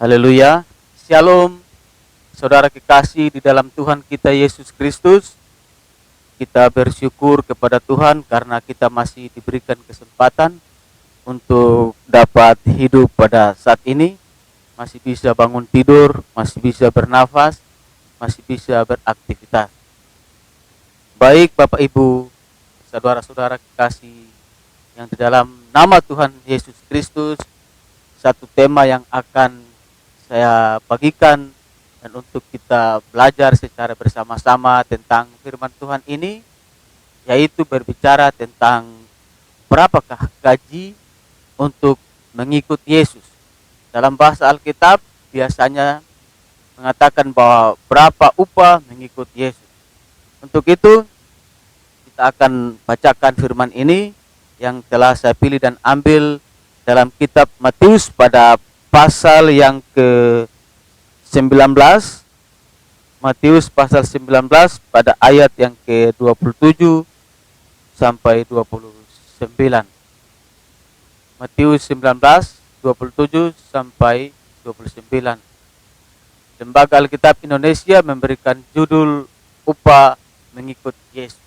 Haleluya. Shalom, saudara kekasih di dalam Tuhan kita Yesus Kristus. Kita bersyukur kepada Tuhan karena kita masih diberikan kesempatan untuk dapat hidup pada saat ini. Masih bisa bangun tidur, masih bisa bernafas, masih bisa beraktivitas. Baik Bapak Ibu, saudara-saudara kekasih yang di dalam nama Tuhan Yesus Kristus, satu tema yang akan saya bagikan dan untuk kita belajar secara bersama-sama tentang firman Tuhan ini, yaitu berbicara tentang berapakah gaji untuk mengikut Yesus. Dalam bahasa Alkitab biasanya mengatakan bahwa berapa upah mengikut Yesus. Untuk itu kita akan bacakan firman ini yang telah saya pilih dan ambil dalam kitab Matius pada pasal yang ke-19, Matius pasal 19 pada ayat yang ke-27 sampai 29. Matius 19, 27 sampai 29. Lembaga Alkitab Indonesia memberikan judul upah mengikut Yesus.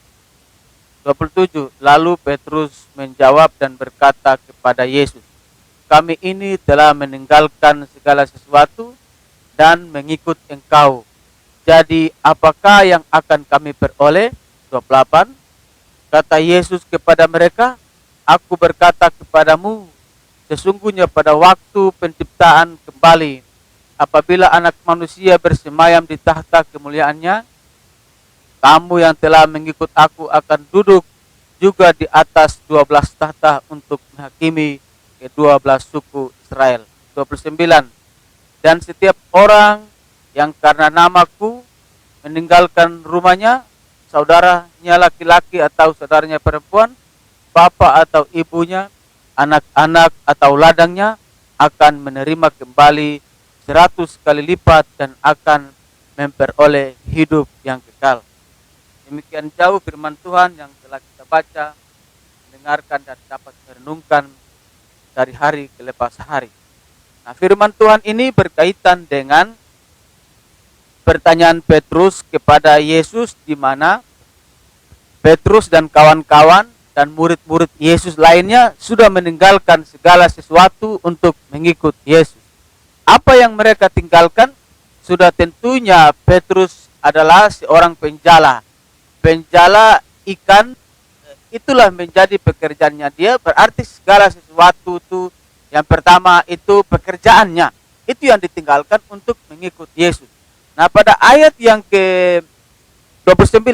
27. Lalu Petrus menjawab dan berkata kepada Yesus, "Kami ini telah meninggalkan segala sesuatu dan mengikut Engkau. Jadi apakah yang akan kami peroleh?" 28. Kata Yesus kepada mereka, "Aku berkata kepadamu, sesungguhnya pada waktu penciptaan kembali, apabila Anak Manusia bersemayam di tahta kemuliaannya, kamu yang telah mengikut aku akan duduk juga di atas 12 tahta untuk menghakimi ke-12 suku Israel." 29. Dan setiap orang yang karena namaku meninggalkan rumahnya, saudaranya laki-laki atau saudaranya perempuan, bapak atau ibunya, anak-anak atau ladangnya, akan menerima kembali 100 kali lipat dan akan memperoleh hidup yang kekal. Demikian jauh firman Tuhan yang telah kita baca, mendengarkan dan dapat merenungkan dari hari ke lepas hari. Nah, firman Tuhan ini berkaitan dengan pertanyaan Petrus kepada Yesus, di mana Petrus dan kawan-kawan dan murid-murid Yesus lainnya sudah meninggalkan segala sesuatu untuk mengikut Yesus. Apa yang mereka tinggalkan? Sudah tentunya Petrus adalah seorang penjala ikan. Itulah menjadi pekerjaannya dia. Berarti segala sesuatu itu, yang pertama itu pekerjaannya, itu yang ditinggalkan untuk mengikut Yesus. Nah, pada ayat yang ke-29,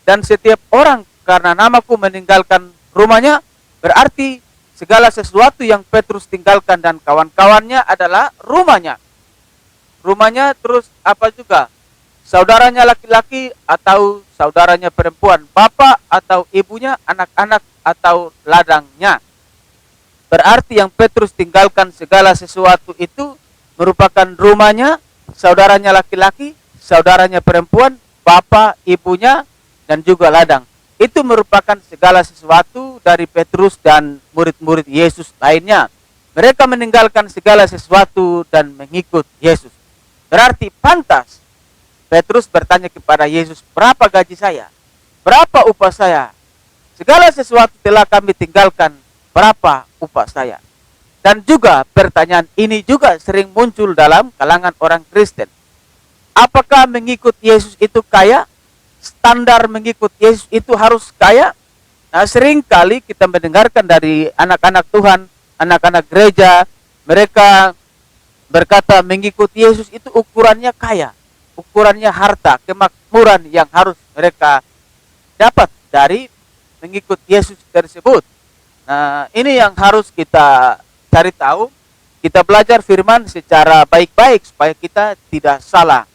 dan setiap orang karena namaku meninggalkan rumahnya, berarti segala sesuatu yang Petrus tinggalkan dan kawan-kawannya adalah rumahnya. Rumahnya, terus apa juga? Saudaranya laki-laki atau saudaranya perempuan, bapak atau ibunya, anak-anak atau ladangnya. Berarti yang Petrus tinggalkan segala sesuatu itu merupakan rumahnya, saudaranya laki-laki, saudaranya perempuan, bapak, ibunya, dan juga ladang. Itu merupakan segala sesuatu dari Petrus dan murid-murid Yesus lainnya. Mereka meninggalkan segala sesuatu dan mengikut Yesus. Berarti pantas Petrus bertanya kepada Yesus, "Berapa gaji saya? Berapa upah saya? Segala sesuatu telah kami tinggalkan, berapa upah saya?" Dan juga pertanyaan ini juga sering muncul dalam kalangan orang Kristen. Apakah mengikut Yesus itu kaya? Standar mengikut Yesus itu harus kaya? Nah, sering kali kita mendengarkan dari anak-anak Tuhan, anak-anak gereja, mereka berkata mengikut Yesus itu ukurannya kaya. Ukurannya harta, kemakmuran yang harus mereka dapat dari mengikut Yesus tersebut. Nah, ini yang harus kita cari tahu. Kita belajar firman secara baik-baik supaya kita tidak salah.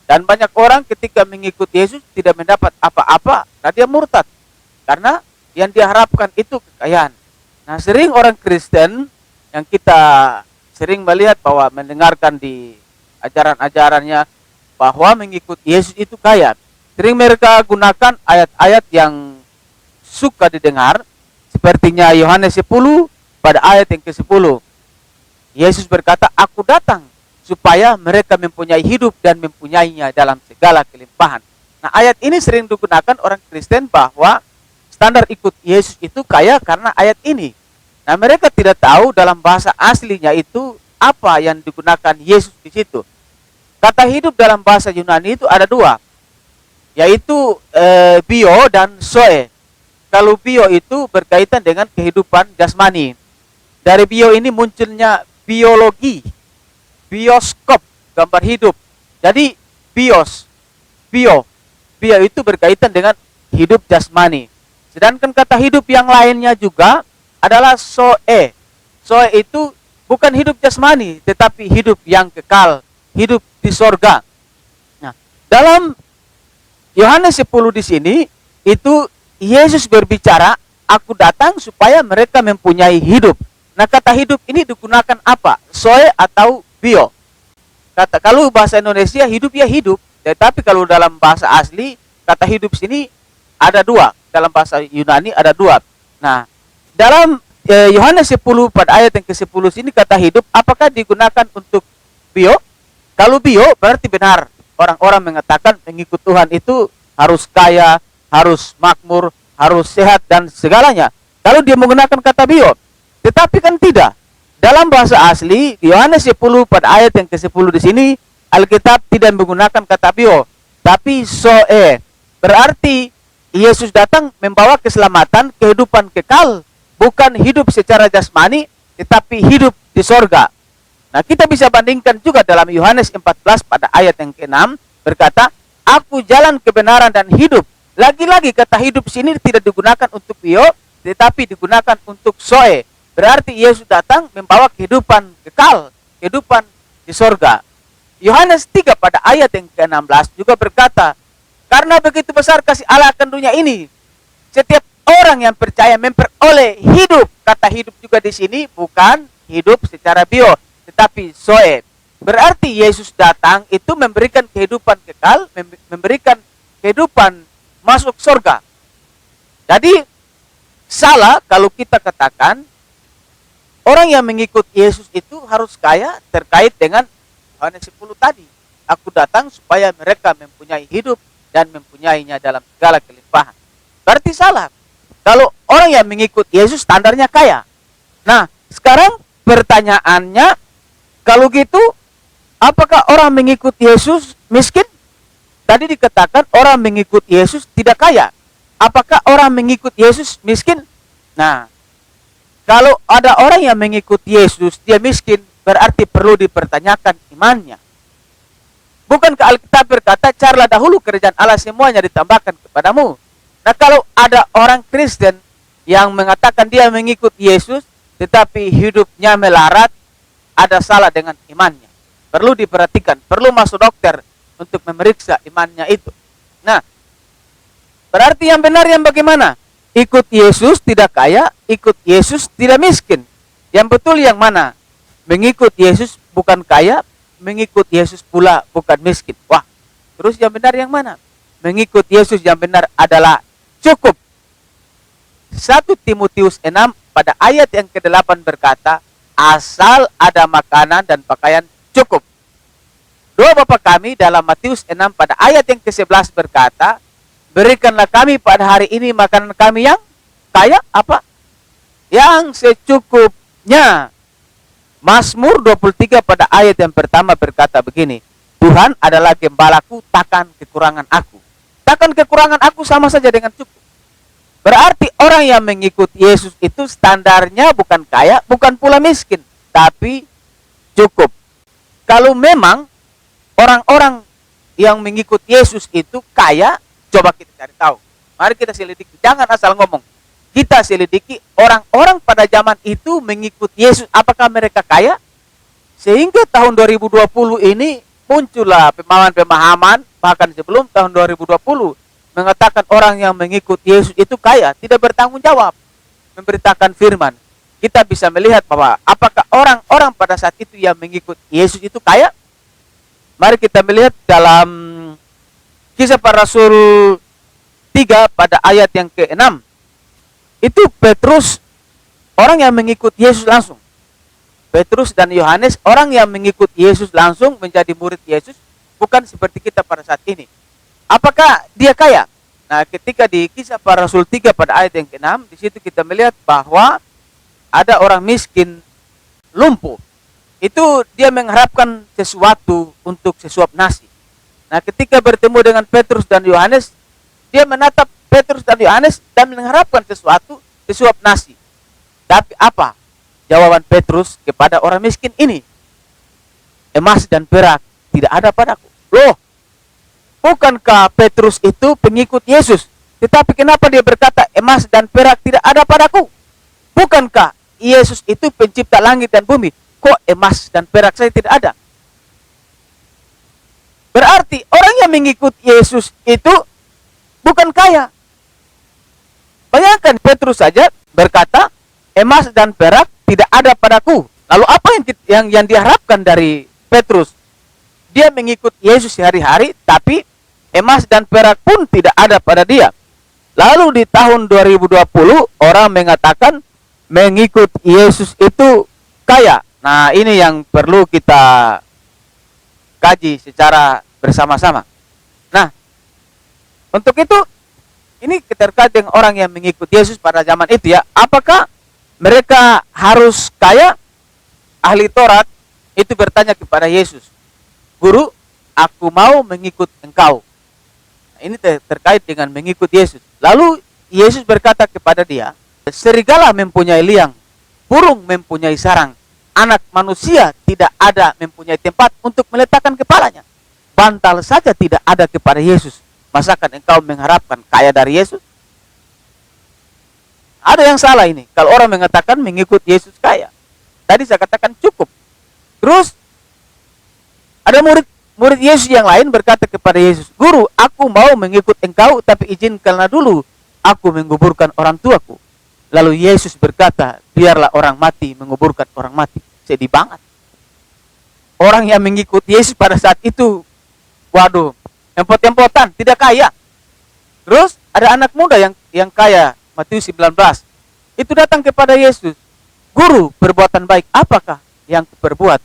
Dan banyak orang ketika mengikut Yesus tidak mendapat apa-apa, nah dia murtad. Karena yang diharapkan itu kekayaan. Nah, sering orang Kristen yang kita sering melihat bahwa mendengarkan di ajaran-ajarannya bahwa mengikut Yesus itu kaya. Sering mereka gunakan ayat-ayat yang suka didengar, sepertinya Yohanes 10 pada ayat yang ke-10. Yesus berkata, "Aku datang supaya mereka mempunyai hidup dan mempunyainya dalam segala kelimpahan. Nah, ayat ini sering digunakan orang Kristen bahwa standar ikut Yesus itu kaya karena ayat ini. Nah, mereka tidak tahu dalam bahasa aslinya itu apa yang digunakan Yesus di situ. Kata hidup dalam bahasa Yunani itu ada dua, yaitu bio dan zoe. Kalau bio itu berkaitan dengan kehidupan jasmani. Dari bio ini munculnya biologi, bioskop, gambar hidup. Jadi bio itu berkaitan dengan hidup jasmani. Sedangkan kata hidup yang lainnya juga adalah zoe. Zoe itu bukan hidup jasmani, tetapi hidup yang kekal, hidup di sorga. Nah, dalam Yohanes 10 di sini, itu Yesus berbicara, aku datang supaya mereka mempunyai hidup. Nah, kata hidup ini digunakan apa? Zoe atau bio. Kalau bahasa Indonesia hidup ya hidup, tetapi kalau dalam bahasa asli kata hidup sini ada dua. Dalam bahasa Yunani ada dua. Nah, dalam Yohanes 10 pada ayat yang ke-10 sini kata hidup apakah digunakan untuk bio? Kalau bio berarti benar. Orang-orang mengatakan mengikut Tuhan itu harus kaya, harus makmur, harus sehat dan segalanya. Kalau dia menggunakan kata bio, tetapi kan tidak. Dalam bahasa asli Yohanes 10 pada ayat yang ke-10 di sini Alkitab tidak menggunakan kata bio, tapi zoe. Berarti Yesus datang membawa keselamatan, kehidupan kekal, bukan hidup secara jasmani, tetapi hidup di sorga. Nah, kita bisa bandingkan juga dalam Yohanes 14 pada ayat yang ke-6 berkata, aku jalan kebenaran dan hidup. Lagi-lagi kata hidup sini tidak digunakan untuk bio, tetapi digunakan untuk zoe. Berarti Yesus datang membawa kehidupan kekal, kehidupan di sorga. Yohanes 3 pada ayat yang ke-16 juga berkata, karena begitu besar kasih Allah akan dunia ini, setiap orang yang percaya memperoleh hidup. Kata hidup juga di sini bukan hidup secara bio, tetapi zoe. Berarti Yesus datang itu memberikan kehidupan kekal, memberikan kehidupan masuk surga. Jadi salah kalau kita katakan orang yang mengikut Yesus itu harus kaya terkait dengan Yohanes 10 tadi. Aku datang supaya mereka mempunyai hidup dan mempunyainya dalam segala kelimpahan. Berarti salah. Kalau orang yang mengikut Yesus standarnya kaya. Nah, sekarang pertanyaannya, kalau gitu, apakah orang mengikut Yesus miskin? Tadi dikatakan orang mengikut Yesus tidak kaya. Apakah orang mengikut Yesus miskin? Nah, kalau ada orang yang mengikut Yesus, dia miskin, berarti perlu dipertanyakan imannya. Bukankah Alkitab berkata, carilah dahulu kerajaan Allah, semuanya ditambahkan kepadamu. Nah, kalau ada orang Kristen yang mengatakan dia mengikut Yesus, tetapi hidupnya melarat, ada salah dengan imannya. Perlu diperhatikan, perlu masuk dokter untuk memeriksa imannya itu. Nah, berarti yang benar yang bagaimana? Ikut Yesus tidak kaya, ikut Yesus tidak miskin. Yang betul yang mana? Mengikut Yesus bukan kaya, mengikut Yesus pula bukan miskin. Wah, terus yang benar yang mana? Mengikut Yesus yang benar adalah cukup. 1 Timotius 6 pada ayat yang ke-8 berkata, asal ada makanan dan pakaian cukup. Doa Bapa kami dalam Matius 6 pada ayat yang ke-11 berkata, berikanlah kami pada hari ini makanan kami yang kaya apa? Yang secukupnya. Mazmur 23 pada ayat yang pertama berkata begini, Tuhan adalah gembalaku, takkan kekurangan aku. Takkan kekurangan aku sama saja dengan cukup. Berarti orang yang mengikut Yesus itu standarnya bukan kaya, bukan pula miskin, tapi cukup. Kalau memang orang-orang yang mengikut Yesus itu kaya, coba kita cari tahu. Mari kita selidiki, jangan asal ngomong. Kita selidiki orang-orang pada zaman itu mengikut Yesus, apakah mereka kaya? Sehingga tahun 2020 ini muncullah pemahaman-pemahaman, bahkan sebelum tahun 2020, mengatakan orang yang mengikut Yesus itu kaya, tidak bertanggung jawab memberitakan firman. Kita bisa melihat bahwa apakah orang-orang pada saat itu yang mengikut Yesus itu kaya? Mari kita melihat dalam Kisah Para Rasul 3 pada ayat yang ke-6. Itu Petrus, orang yang mengikut Yesus langsung. Petrus dan Yohanes, orang yang mengikut Yesus langsung menjadi murid Yesus, bukan seperti kita pada saat ini. Apakah dia kaya? Nah, ketika di Kisah Para Rasul 3 pada ayat yang ke-6, di situ kita melihat bahwa ada orang miskin lumpuh. Itu dia mengharapkan sesuatu untuk sesuap nasi. Nah, ketika bertemu dengan Petrus dan Yohanes, dia menatap Petrus dan Yohanes dan mengharapkan sesuatu, sesuap nasi. Tapi apa jawaban Petrus kepada orang miskin ini? Emas dan perak tidak ada padaku. Loh, bukankah Petrus itu pengikut Yesus? Tetapi kenapa dia berkata emas dan perak tidak ada padaku? Bukankah Yesus itu pencipta langit dan bumi? Kok emas dan perak saya tidak ada? Berarti orang yang mengikut Yesus itu bukan kaya. Bayangkan Petrus saja berkata, emas dan perak tidak ada padaku. Lalu apa yang diharapkan dari Petrus? Dia mengikut Yesus sehari-hari, tapi emas dan perak pun tidak ada pada dia. Lalu di tahun 2020 orang mengatakan mengikut Yesus itu kaya. Nah, ini yang perlu kita kaji secara bersama-sama. Nah, untuk itu ini terkait dengan orang yang mengikut Yesus pada zaman itu ya. Apakah mereka harus kaya? Ahli Taurat itu bertanya kepada Yesus, "Guru, aku mau mengikut engkau." Nah, ini terkait dengan mengikut Yesus. Lalu Yesus berkata kepada dia, "Serigala mempunyai liang, burung mempunyai sarang, anak manusia tidak ada mempunyai tempat untuk meletakkan kepalanya. Bantal saja tidak ada kepada Yesus. Masakan engkau mengharapkan kaya dari Yesus?" Ada yang salah ini. Kalau orang mengatakan mengikut Yesus kaya. Tadi saya katakan cukup. Terus ada murid Yesus yang lain berkata kepada Yesus, "Guru, aku mau mengikut engkau, tapi izinkanlah dulu aku menguburkan orang tuaku." Lalu Yesus berkata, "Biarlah orang mati menguburkan orang mati." Sedih banget. Orang yang mengikut Yesus pada saat itu, waduh, empot-empotan, tidak kaya. Terus ada anak muda yang kaya, Matius 19. Itu datang kepada Yesus, "Guru, perbuatan baik apakah yang kuperbuat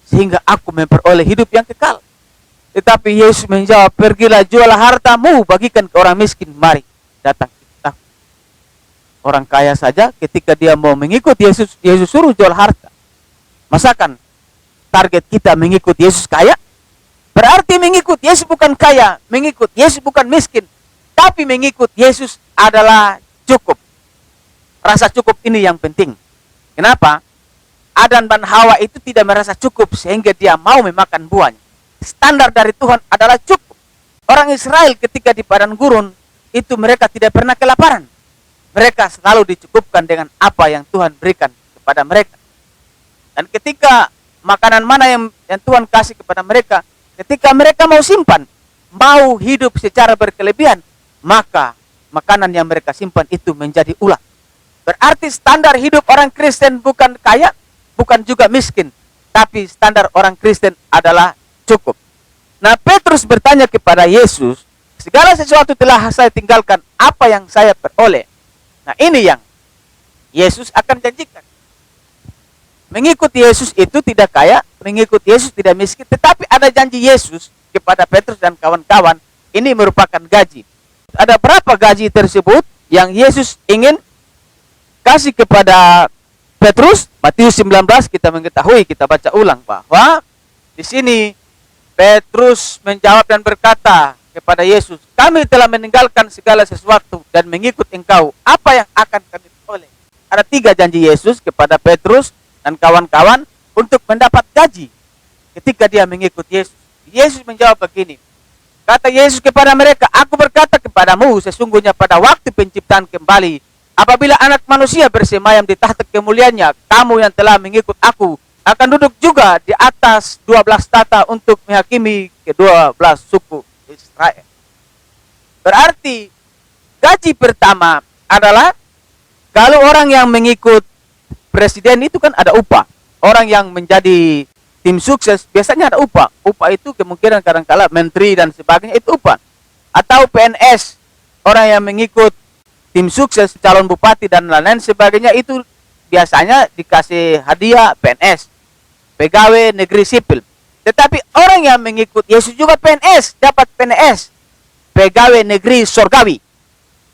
sehingga aku memperoleh hidup yang kekal?" Tetapi Yesus menjawab, "Pergilah, jualah hartamu, bagikan ke orang miskin, mari datang ikut aku." Orang kaya saja ketika dia mau mengikut Yesus, Yesus suruh jual harta. Masakan target kita mengikut Yesus kaya? Berarti mengikut Yesus bukan kaya, mengikut Yesus bukan miskin, tapi mengikut Yesus adalah cukup. Rasa cukup ini yang penting. Kenapa? Adam dan Hawa itu tidak merasa cukup sehingga dia mau memakan buahnya. Standar dari Tuhan adalah cukup. Orang Israel ketika di padang gurun itu mereka tidak pernah kelaparan. Mereka selalu dicukupkan dengan apa yang Tuhan berikan kepada mereka. Dan ketika makanan mana yang Tuhan kasih kepada mereka, ketika mereka mau simpan, mau hidup secara berkelebihan, maka makanan yang mereka simpan itu menjadi ulat. Berarti standar hidup orang Kristen bukan kaya, bukan juga miskin, tapi standar orang Kristen adalah cukup. Nah, Petrus bertanya kepada Yesus, "Segala sesuatu telah saya tinggalkan, apa yang saya peroleh?" Nah, ini yang Yesus akan janjikan. Mengikut Yesus itu tidak kaya, mengikut Yesus tidak miskin, tetapi ada janji Yesus kepada Petrus dan kawan-kawan, ini merupakan gaji. Ada berapa gaji tersebut yang Yesus ingin kasih kepada Petrus? Matius 19 kita mengetahui, kita baca ulang bahwa di sini Petrus menjawab dan berkata kepada Yesus, "Kami telah meninggalkan segala sesuatu dan mengikut engkau. Apa yang akan kami peroleh?" Ada 3 janji Yesus kepada Petrus dan kawan-kawan untuk mendapat gaji ketika dia mengikut Yesus. Yesus menjawab begini. Kata Yesus kepada mereka, "Aku berkata kepadamu, sesungguhnya pada waktu penciptaan kembali, apabila anak manusia bersemayam di tahta kemuliaannya, kamu yang telah mengikut aku akan duduk juga di atas 12 tahta untuk menghakimi ke-12 suku Israel." Berarti gaji pertama adalah kalau orang yang mengikut presiden itu kan ada upah. Orang yang menjadi tim sukses biasanya ada upah. Upah itu kemungkinan kadang-kala menteri dan sebagainya itu upah. Atau PNS, orang yang mengikut tim sukses, calon bupati dan lain-lain sebagainya itu biasanya dikasih hadiah PNS. pegawai negeri sipil. Tetapi orang yang mengikut Yesus juga PNS, dapat PNS, pegawai negeri sorgawi.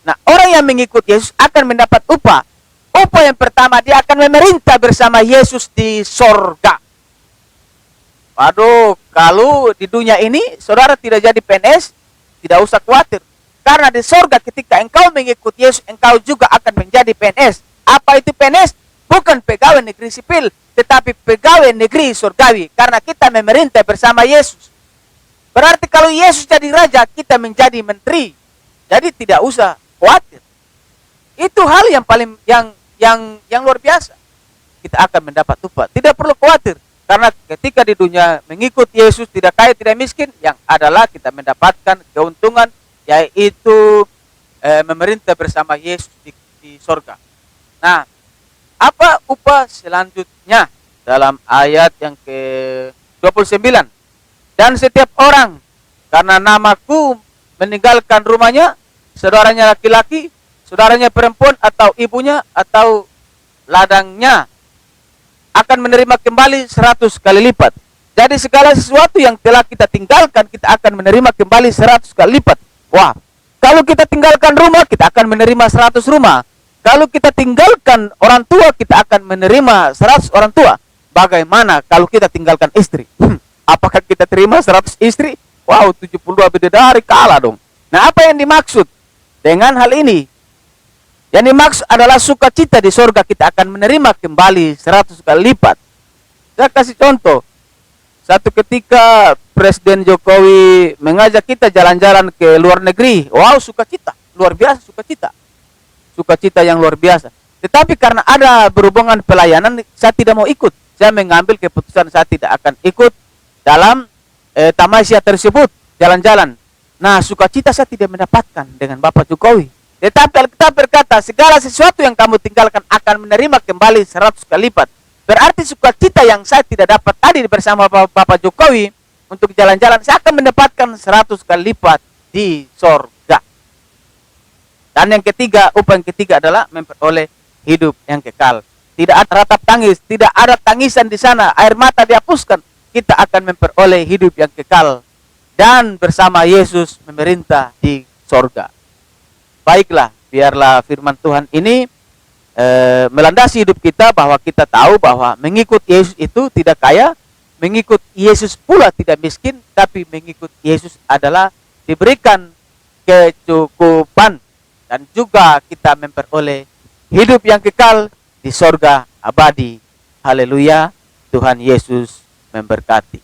Nah, orang yang mengikut Yesus akan mendapat upah. Upah yang pertama, dia akan memerintah bersama Yesus di sorga. Waduh, kalau di dunia ini saudara tidak jadi PNS, tidak usah khawatir. Karena di sorga ketika engkau mengikut Yesus, engkau juga akan menjadi PNS. Apa itu PNS? Bukan pegawai negeri sipil, tetapi pegawai negeri surgawi. Karena kita memerintah bersama Yesus. Berarti kalau Yesus jadi raja, kita menjadi menteri. Jadi tidak usah khawatir. Itu hal yang paling yang luar biasa. Kita akan mendapat upah. Tidak perlu khawatir. Karena ketika di dunia mengikut Yesus, tidak kaya, tidak miskin, yang adalah kita mendapatkan keuntungan, yaitu memerintah bersama Yesus di sorga. Nah, apa upah selanjutnya dalam ayat yang ke-29? Dan setiap orang karena namaku meninggalkan rumahnya, saudaranya laki-laki, saudaranya perempuan, atau ibunya, atau ladangnya, akan menerima kembali 100 kali lipat. Jadi segala sesuatu yang telah kita tinggalkan, kita akan menerima kembali 100 kali lipat. Wah, kalau kita tinggalkan rumah, kita akan menerima 100 rumah. Kalau kita tinggalkan orang tua, kita akan menerima 100 orang tua. Bagaimana kalau kita tinggalkan istri? Apakah kita terima 100 istri? Wow, 72 bidadari kalah dong. Nah, apa yang dimaksud dengan hal ini? Yang dimaksud adalah sukacita di sorga, kita akan menerima kembali 100 kali lipat. Saya kasih contoh. Satu ketika Presiden Jokowi mengajak kita jalan-jalan ke luar negeri. Wow, sukacita. Luar biasa sukacita. Sukacita yang luar biasa. Tetapi karena ada berhubungan pelayanan, saya tidak mau ikut. Saya mengambil keputusan saya tidak akan ikut dalam tamasya tersebut, jalan-jalan. Nah, sukacita saya tidak mendapatkan dengan Bapak Jokowi. Tetapi Alkitab berkata, segala sesuatu yang kamu tinggalkan akan menerima kembali 100 kali lipat. Berarti sukacita yang saya tidak dapat tadi bersama Bapak Jokowi untuk jalan-jalan, saya akan mendapatkan 100 kali lipat di sorga. Dan yang ketiga, upah yang ketiga adalah memperoleh hidup yang kekal. Tidak ada ratap tangis, tidak ada tangisan di sana, air mata dihapuskan. Kita akan memperoleh hidup yang kekal dan bersama Yesus memerintah di sorga. Baiklah, biarlah firman Tuhan ini melandasi hidup kita, bahwa kita tahu bahwa mengikut Yesus itu tidak kaya, mengikut Yesus pula tidak miskin, tapi mengikut Yesus adalah diberikan kecukupan. Dan juga kita memperoleh hidup yang kekal di sorga abadi. Haleluya, Tuhan Yesus memberkati.